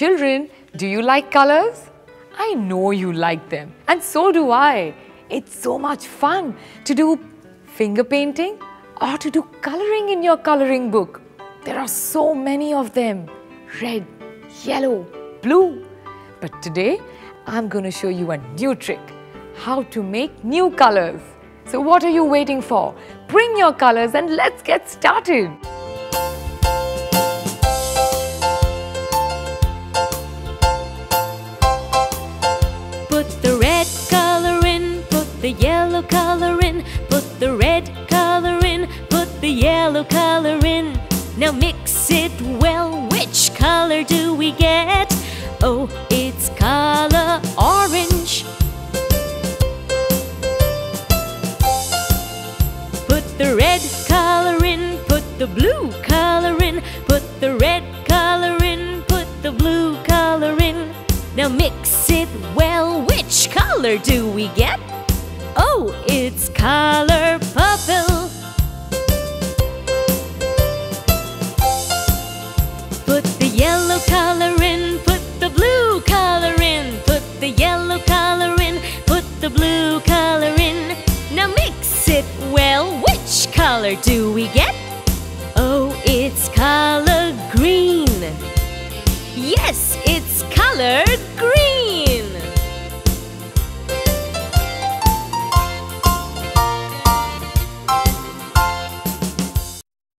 Children, do you like colors? I know you like them, and so do I. It's so much fun to do finger painting or to do coloring in your coloring book. There are so many of them, red, yellow, blue. But today, I'm going to show you a new trick, how to make new colors. So what are you waiting for? Bring your colors and let's get started. Put the red color in, put the yellow color in, put the red color in, put the yellow color in. Now mix it well, which color do we get? Oh, it's color orange. Put the red color in, put the blue color in, put the red color in, put the blue color in. Now mix it well, which color do we get? Oh, it's color purple. Put the yellow color in, put the blue color in, put the yellow color in, put the blue color in. Now mix it well, which color do we get? Oh, it's color green. Yes, it's colored green.